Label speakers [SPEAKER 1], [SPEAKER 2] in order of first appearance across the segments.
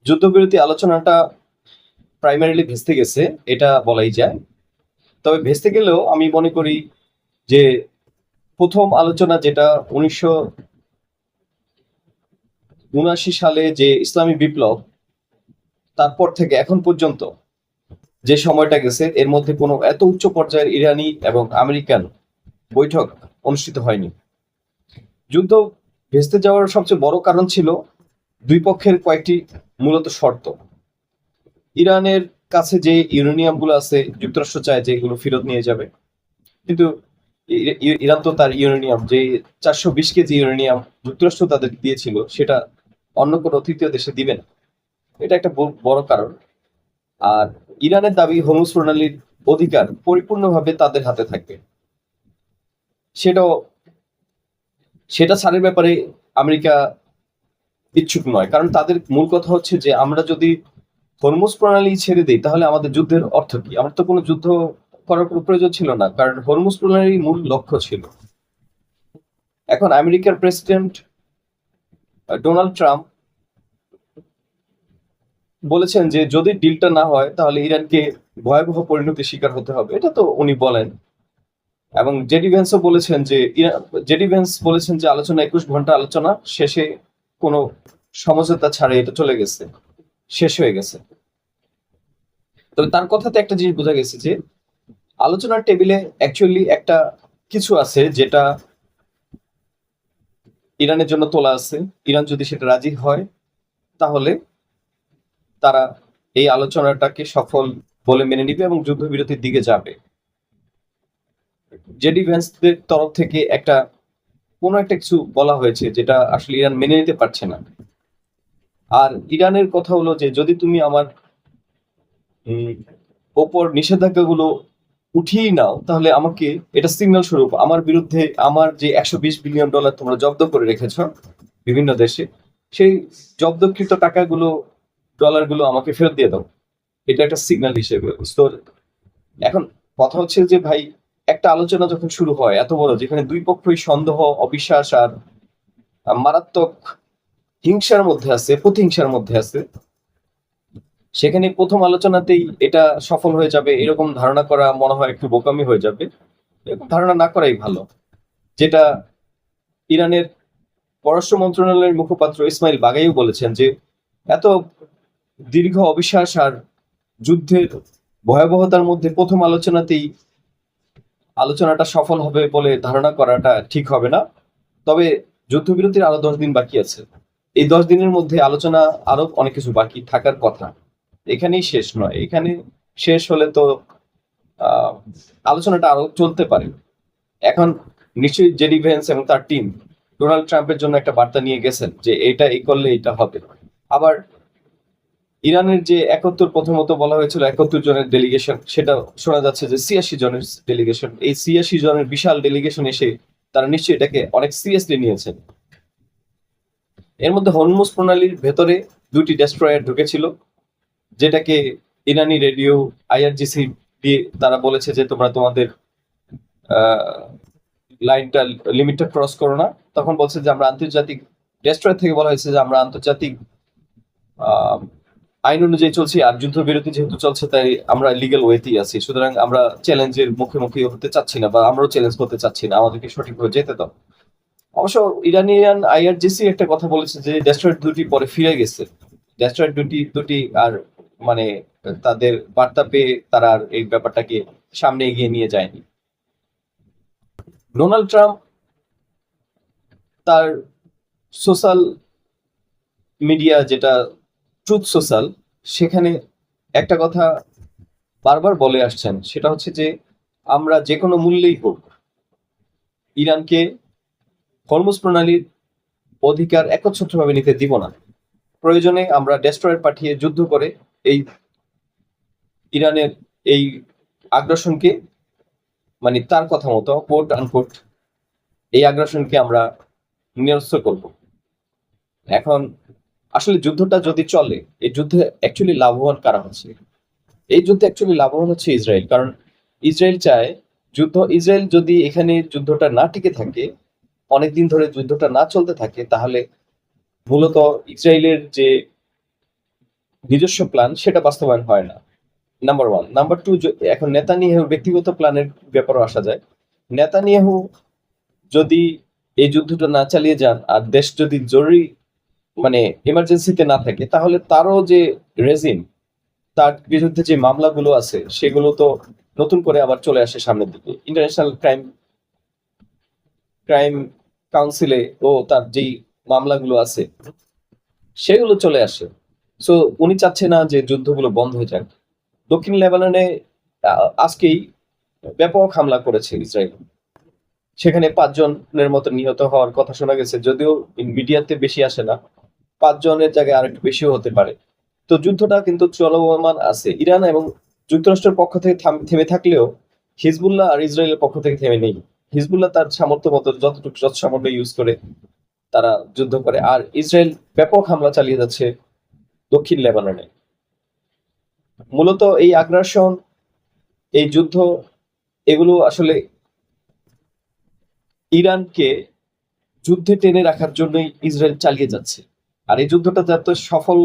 [SPEAKER 1] যুদ্ধবিরতি আলোচনাটা প্রাইমারিলি ভেস্তে গেছে, এটা বলাই যায়। তবে ভেস্তে গেলেও আমি মনে করি যে প্রথম আলোচনা যেটা 1979 সালে যে ইসলামী বিপ্লব, তারপর থেকে এখন পর্যন্ত যে সময়টা গেছে এর মধ্যে কোনো এত উচ্চ পর্যায়ের ইরানি এবং আমেরিকান বৈঠক অনুষ্ঠিত হয়নি। যুদ্ধ ভেস্তে যাওয়ার সবচেয়ে বড় কারণ ছিল দুই পক্ষের কয়েকটি মূলত শর্ত। ইরানের কাছে যে ইউরেনিয়ামগুলো আছে যুক্তরাষ্ট্র চায় যে এগুলো ফেরত নিয়ে যাবে, কিন্তু ইরান তো তার ইউরেনিয়াম যে 420 কেজি ইউরেনিয়াম যুক্তরাষ্ট্র তাদের দিয়েছিল সেটা অন্য কোনো তৃতীয় দেশে দিবে না। এটা একটা বড় কারণ। আর ইরানের দাবি হরমুজ প্রণালীর অধিকার পরিপূর্ণভাবে তাদের হাতে থাকবে। সেটা ছাড়ের ব্যাপারে আমেরিকা ইচ্ছুক নয়, কারণ তাদের মূল কথা হচ্ছে যে আমরা যদি হরমুজ প্রণালী ছেড়ে দিই তাহলে আমাদের যুদ্ধের অর্থ কি? আমার তো কোনো যুদ্ধ করার কোনো প্রয়োজন ছিল না, কারণ হরমুজ প্রণালীর মূল লক্ষ্য ছিল। এখন আমেরিকার প্রেসিডেন্ট ডোনাল্ড ট্রাম্প বলেছেন যে যদি ডিলটা না হয় তাহলে ইরানকে ভয়াবহ পরিণতির শিকার হতে হবে, এটা তো উনি বলেন। এবং জেডি ভেন্স বলেছেন যে আলোচনা 21 ঘন্টা আলোচনা শেষে কোনো সমঝোতা ছাড়াই এটা চলে গেছে, শেষ হয়ে গেছে। তবে তার কথাতে একটা জিনিস বোঝা গেছে যে আলোচনার টেবিলে অ্যাকচুয়ালি একটা কিছু আছে যেটা ইরানের জন্য তোলা আছে। ইরান যদি সেটা রাজি হয় তাহলে তারা এই আলোচনাটাকে সফল বলে মেনে নিবে এবং যুদ্ধবিরতির দিকে যাবে। জেডি ভ্যান্সদের তরফ থেকে কোনো একটা কিছু বলা হয়েছে যেটা আসলে ইরান মেনে নিতে পারছে না। আর ইরানের কথা হলো যে যদি তুমি আমার ওপর নিষেধাজ্ঞাগুলো উঠিয়েই নাও তাহলে আমাকে এটা সিগন্যাল স্বরূপ আমার বিরুদ্ধে আমার যে $120 বিলিয়ন তোমরা জব্দ করে রেখেছ বিভিন্ন দেশে, সেই জব্দকৃত ডলারগুলো আমাকে ফেরত দিয়ে দাও। এটা একটা সিগন্যাল হিসেবে। তো এখন কথা হচ্ছে যে ভাই, একটা আলোচনা যখন শুরু হয় এত বড়, যেখানে দুই পক্ষই সন্দেহ, অবিশ্বাস আর মারাত্মক প্রতিহিংসার মধ্যে আছে, সেখানে প্রথম আলোচনাতেই এটা সফল হয়ে যাবে এরকম ধারণা করা মনে হয় একটু বোকামি হয়ে যাবে। এরকম ধারণা না করাই ভালো। যেটা ইরানের পররাষ্ট্র মন্ত্রণালয়ের মুখপাত্র ইসমাইল বাগাইও বলেছেন যে এত দীর্ঘ অবিশ্বাস আর যুদ্ধের ভয়াবহতার মধ্যে প্রথম আলোচনাটা সফল হবে বলে ধারণা করাটা ঠিক হবে না। তবে যুদ্ধবিরতির আরো 10 দিন বাকি আছে। এই 10 দিনের মধ্যে আলোচনা আরো অনেক কিছু বাকি থাকার কথা, এখানেই শেষ নয়। এখানে শেষ হলে তো আলোচনাটা আরো চলতে পারে। এখন নিশ্চয়ই জেডি ভেন্স এবং তার টিম ডোনাল্ড ট্রাম্পের জন্য একটা বার্তা নিয়ে গেছেন যে এটা এই করলে এটা হবে। আবার ইরানের যে 71, প্রথমত বলা হয়েছিল 71 জনের ডেলিগেশন, সেটা শোনা যাচ্ছে যে 86 জনের ডেলিগেশন। এই 86 জনের বিশাল ডেলিগেশন এসে তারা নিশ্চয়ই এটাকে অনেক সিরিয়াসলি নিয়েছেন। এর মধ্যে হরমুজ প্রণালীর ভেতরে 2টি ডেস্ট্রয়ার ঢুকেছিল, যেটাকে ইরানি রেডিও IRGC দিয়ে তারা বলেছে যে তোমরা তোমাদের লাইনটা লিমিটটা ক্রস করো না। তখন বলছে যে আমরা আন্তর্জাতিক ডেস্ট্রয়ার থেকে বলা হয়েছে যে আমরা আন্তর্জাতিক আইন অনুযায়ী চলছি, আর যুদ্ধবিরতি যেহেতু চলছে তাই আমরা লিগ্যাল ওয়েতেই আছি, সুতরাং আমরা চ্যালেঞ্জের মুখোমুখি হতে চাচ্ছি না বা আমরাও চ্যালেঞ্জ করতে চাচ্ছি না, আমাদেরকে সঠিকভাবে যেতে দাও। অবশ্য ইরানিয়ান IRGC একটা কথা বলেছে যে ডেস্ট্রয়ার 2টি পরে ফিরে গেছে। ডেস্ট্রয়ার দুটি আর মানে তাদের বার্তা পেয়ে তারা আর এই ব্যাপারটাকে সামনে এগিয়ে নিয়ে যায়নি। ডোনাল্ড ট্রাম্প তার সোশ্যাল মিডিয়া, যেটা ট্রুথ সোশ্যাল, সেখানে একটা কথা বারবার বলে আসছেন, সেটা হচ্ছে যে আমরা যে কোনো মূল্যেই হোক ইরানকে হরমুজ প্রণালীর অধিকার একচ্ছত্রভাবে নিতে দিব না। প্রয়োজনে আমরা ডেস্ট্রয়ার পাঠিয়ে যুদ্ধ করে এই ইরানের এই আগ্রাসনকে, মানে তার কথা মতো কোট আনকোট এই আগ্রাসনকে আমরা নিরস্ত করব। এখন আসলে যুদ্ধটা যদি চলে, এই যুদ্ধে অ্যাকচুয়ালি লাভবান কারা হচ্ছে? এই যুদ্ধে অ্যাকচুয়ালি লাভবান হচ্ছে ইসরায়েল। কারণ ইসরায়েল চায় ইসরায়েল যদি এখানে যুদ্ধটা না টিকে থাকে, অনেকদিন ধরে যুদ্ধটা না চলতে থাকে, তাহলে মূলত ইসরায়েলের যে নিজস্ব প্ল্যান সেটা বাস্তবায়ন হয় না, নাম্বার ওয়ান। নাম্বার টু, এখন নেতানিয়াহুর ব্যক্তিগত প্ল্যানের ব্যাপারও আসা যায়। নেতানিয়াহু যদি এই যুদ্ধটা না চালিয়ে যান আর দেশ যদি জরুরি মানে এমার্জেন্সিতে না থাকে, তাহলে তারও যে রেজিম, তার বিরুদ্ধে যে মামলাগুলো আছে সেগুলো তো নতুন করে আবার চলে আসে সামনের দিকে। ইন্টারন্যাশনাল ক্রাইম ক্রাইম কাউন্সিলে ও তার যেই মামলাগুলো আছে সেগুলো চলে আসে। সো উনি চাচ্ছে না যে যুদ্ধগুলো বন্ধ হয়ে যাক। দক্ষিণ লেবাননে আজকেই ব্যাপক হামলা করেছে ইসরায়েল, সেখানে 5 জনের মতো নিহত হওয়ার কথা শোনা গেছে, যদিও মিডিয়াতে বেশি আসে না। 5 জনের জায়গায় আরেকটু বেশিও হতে পারে। তো যুদ্ধটা কিন্তু চলমান আছে। ইরান এবং যুক্তরাষ্ট্রের পক্ষ থেকে থেমে থাকলেও হিজবুল্লাহ আর ইসরায়েলের পক্ষ থেকে থেমে নেই। হিজবুল্লাহ তার সামর্থ্য মতো যতটুকু যত সামর্থ্য ইউজ করে তারা যুদ্ধ করে, আর ইসরায়েল ব্যাপক হামলা চালিয়ে যাচ্ছে দক্ষিণ লেবাননে। মূলত এই আগ্রাসন, এই যুদ্ধ, এগুলো আসলে ইরানকে যুদ্ধে টেনে রাখার জন্যই ইসরায়েল চালিয়ে যাচ্ছে। আর এই যুদ্ধটা যাতে সফল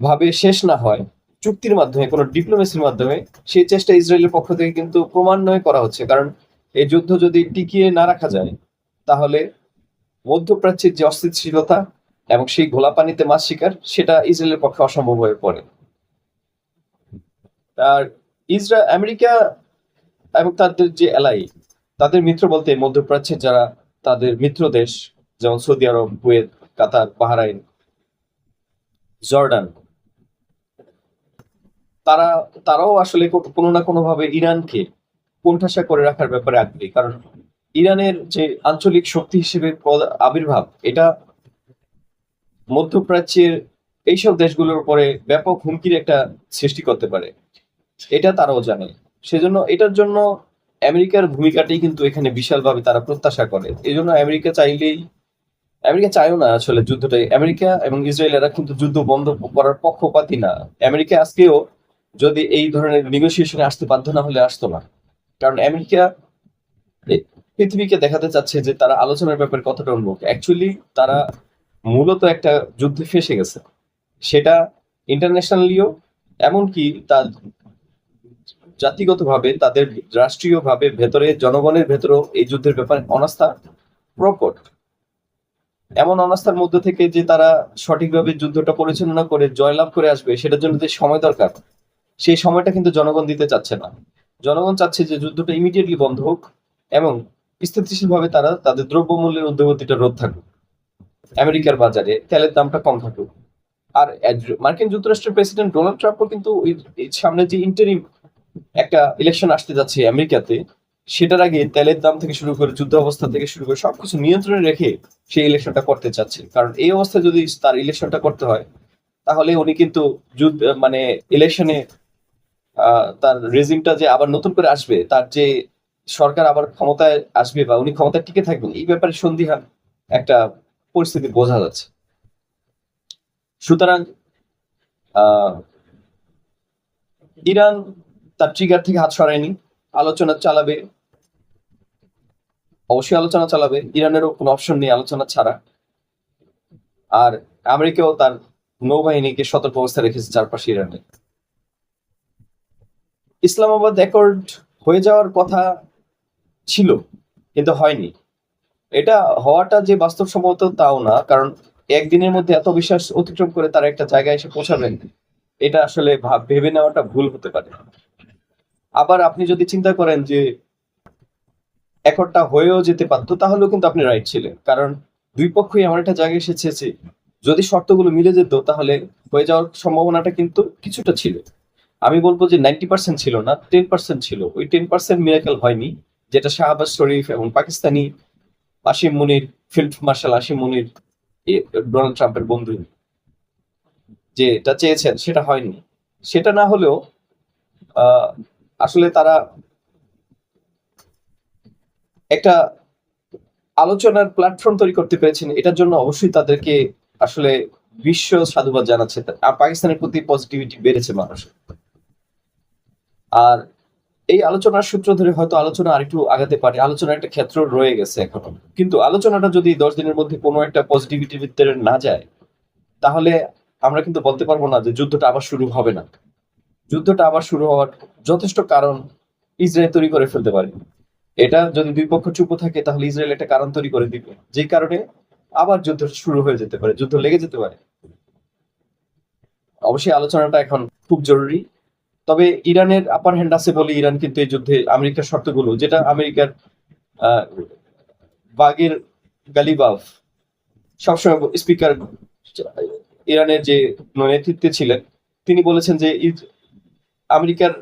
[SPEAKER 1] ভাবে শেষ না হয় চুক্তির মাধ্যমে, কোনো ডিপ্লোমেসির মাধ্যমে, সেই চেষ্টা ইসরায়েলের পক্ষ থেকে কিন্তু ক্রমান্বয়ে করা হচ্ছে। কারণ এই যুদ্ধ যদি টিকিয়ে না রাখা যায়, তাহলে মধ্যপ্রাচ্যের যে অস্থিতিশীলতা এবং সেই ঘোলা পানিতে মাছ শিকার, সেটা ইসরায়েলের পক্ষে অসম্ভব হয়ে পড়ে। আর আমেরিকা এবং তাদের যে এলাই, তাদের মিত্র বলতে মধ্যপ্রাচ্যের যারা তাদের মিত্র দেশ, যেমন সৌদি আরব, কুয়েত, কাতার, বাহরাইন, জর্ডান, তারাও আসলে কোনো না কোনো ভাবে ইরানকে কোণঠাসা করে রাখার ব্যাপারে আগ্রহী। কারণ ইরানের যে আঞ্চলিক শক্তি হিসেবে আবির্ভাব, এটা মধ্যপ্রাচ্যের এইসব দেশগুলোর উপরে ব্যাপক হুমকির একটা সৃষ্টি করতে পারে, এটা তারাও জানে। সেজন্য এটার জন্য আমেরিকার ভূমিকাটাই কিন্তু এখানে বিশালভাবে তারা প্রত্যাশা করে। এই জন্য আমেরিকা চায়ও না আসলে যুদ্ধটাই। আমেরিকা এবং ইসরায়েল এরা কিন্তু যুদ্ধ বন্ধ করার পক্ষপাতী না। আমেরিকা আজকেও যদি এই ধরনের নেগোসিয়েশনে আসতে বাধ্য না হলে আসতো না। কারণ আমেরিকা পৃথিবীকে দেখাতে চাচ্ছে যে তারা আলোচনার ব্যাপারে কতটা উন্মুখ। অ্যাকচুয়ালি তারা মূলত একটা যুদ্ধে ফেসে গেছে, সেটা ইন্টারন্যাশনালিও, এমনকি তার জাতিগতভাবে, তাদের রাষ্ট্রীয়ভাবে ভেতরে জনগণের ভেতরেও এই যুদ্ধের ব্যাপারে অনাস্থা প্রকট। এমন অনাস্থার মধ্যে থেকে যে তারা সঠিকভাবে যুদ্ধটা পরিচালনা করে জয়লাভ করে আসবে, সেটার জন্য যে সময় দরকার, সেই সময়টা কিন্তু জনগণ দিতে চাচ্ছে না। জনগণ চাচ্ছে যে যুদ্ধটা ইমিডিয়েটলি বন্ধ হোক এবং স্থিতিশীলভাবে তারা তাদের দ্রব্যমূল্যের ঊর্ধ্বগতিটা রোধ থাকুক, আমেরিকার বাজারে তেলের দামটা কম থাকুক। আর মার্কিন যুক্তরাষ্ট্রের প্রেসিডেন্ট ডোনাল্ড ট্রাম্পও কিন্তু সামনে যে ইন্টারিম একটা ইলেকশন আসতে যাচ্ছে আমেরিকাতে, সেটার আগে তেলের দাম থেকে শুরু করে যুদ্ধ অবস্থা থেকে শুরু করে সবকিছু নিয়ন্ত্রণে রেখে সেই ইলেকশনটা করতে চাচ্ছে। কারণ এই অবস্থায় যদি তার ইলেকশনটা করতে হয়, তাহলে উনি কিন্তু যুদ্ধ মানে ইলেকশনে তার রেজিমটা যে আবার নতুন করে আসবে, তার যে সরকার আবার ক্ষমতায় আসবে বা উনি ক্ষমতায় টিকে থাকবেন, এই ব্যাপারে সন্দিহান একটা পরিস্থিতি বোঝা যাচ্ছে। সুতরাং আহ ইরান তার ট্রিগার থেকে হাত সরায়নি, আলোচনা চালাবে, অবশ্যই আলোচনা চালাবে। ইরানেরও কোনো অপশন নেই আলোচনা ছাড়া। আর আমেরিকাও তার নৌবাহিনীকে সতর্ক অবস্থা রেখেছে চারপাশে ইরানের। ইসলামাবাদ অ্যাকর্ড হয়ে যাওয়ার কথা ছিল, কিন্তু হয়নি। এটা হওয়াটা যে বাস্তবসম্মত তাও না, কারণ একদিনের মধ্যে এত বিশ্বাস অতিক্রম করে তারা একটা জায়গায় এসে পৌঁছাবেন, এটা আসলে ভেবে নেওয়াটা ভুল হতে পারে। আবার আপনি যদি চিন্তা করেন যে অ্যাকর্ডটা হয়েও যেতে পারতো, তাহলেও কিন্তু আপনি রাইট ছিলেন। কারণ দুই পক্ষই এমন একটা জায়গায় এসেছে, যদি শর্তগুলো মিলে যেত তাহলে হয়ে যাওয়ার সম্ভাবনাটা কিন্তু কিছুটা ছিল। আমি বলবো যে 90% ছিল না, 10% ছিল। ওই 10% মিরাকেল হয়নি, যেটা শাহবাজ শরীফ এবং পাকিস্তানি আসিম মুনির, ফিল্ড মার্শাল আসিম মুনির, ডোনাল্ড ট্রাম্পের বন্ধু, যেটা চেয়েছেন সেটা হয়নি। সেটা না হলেও আসলে তারা একটা আলোচনার প্ল্যাটফর্ম তৈরি করতে পেরেছেন, এটার জন্য অবশ্যই তাদেরকে আসলে বিশ্ব সাধুবাদ জানাচ্ছে। পাকিস্তানের প্রতি পজিটিভিটি বেড়েছে মানুষের। আর এই আলোচনার সূত্র ধরে হয়তো আলোচনা আরেকটু আগাতে পারে, আলোচনার একটা ক্ষেত্র রয়ে গেছে এখনো। কিন্তু আলোচনাটা যদি 10 দিনের মধ্যে কোনো একটা পজিটিভিটির ভিতরে না যায়, তাহলে আমরা কিন্তু বলতে পারবো না যে যুদ্ধটা আবার শুরু হবে না। যুদ্ধটা আবার শুরু হওয়ার যথেষ্ট কারণ ইসরায়েল তৈরি করে ফেলতে পারে। এটা যদি দুই পক্ষ চুপ থাকে তাহলে ইসরায়েল একটা কারণ তৈরি করে দিবে, যে কারণে আবার যুদ্ধ শুরু হয়ে যেতে পারে, যুদ্ধ লেগে যেতে পারে। অবশ্যই আলোচনাটা এখন খুব জরুরি। তবে ইরানের আপার হ্যান্ড আছে বলে ইরান কিন্তু এই যুদ্ধে আমেরিকার শর্তগুলো, যেটা আমেরিকার আহ, বাগের গালিবাফ সবসময় স্পিকার ইরানের যে নেতৃত্বে ছিলেন, তিনি বলেছেন যে আমেরিকার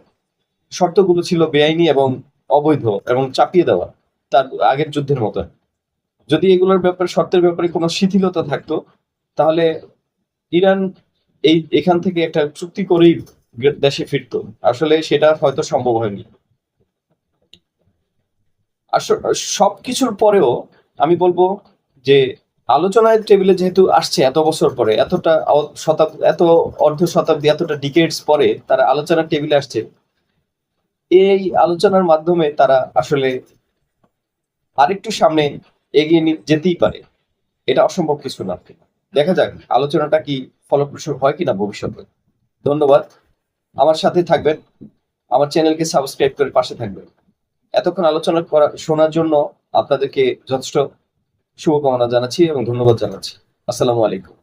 [SPEAKER 1] শর্তগুলো ছিল বেআইনি এবং অবৈধ এবং চাপিয়ে দেওয়া, তার আগের যুদ্ধের মতো। যদি এগুলোর ব্যাপারে, শর্তের ব্যাপারে কোনো শিথিলতা থাকতো, তাহলে ইরান এখান থেকে একটা চুক্তি করেই দেশে ফিরতো। আসলে সেটা হয়তো সম্ভব হয়নি। আসলে সবকিছুর পরেও আমি বলবো যে আলোচনার টেবিলে যেহেতু আসছে এত বছর পরে, এতটা শতাব্দী, এত অর্ধ শতাব্দী, এতটা ডিকেডস পরে তারা আলোচনার টেবিলে আসছে, এই আলোচনার মাধ্যমে তারা আসলে আরেকটু সামনে এগিয়ে যেতেই পারে। এটা অসম্ভব কিছু না। দেখা যাক আলোচনাটা কি ফলপ্রসূ হয় কিনা ভবিষ্যতে। ধন্যবাদ। আমার সাথে থাকবেন, আমার চ্যানেলকে সাবস্ক্রাইব করে পাশে থাকবেন। এতক্ষণ আলোচনা শোনার জন্য আপনাদেরকে যথেষ্ট শুভকামনা জানাচ্ছি এবং ধন্যবাদ জানাচ্ছি। আসসালামু আলাইকুম।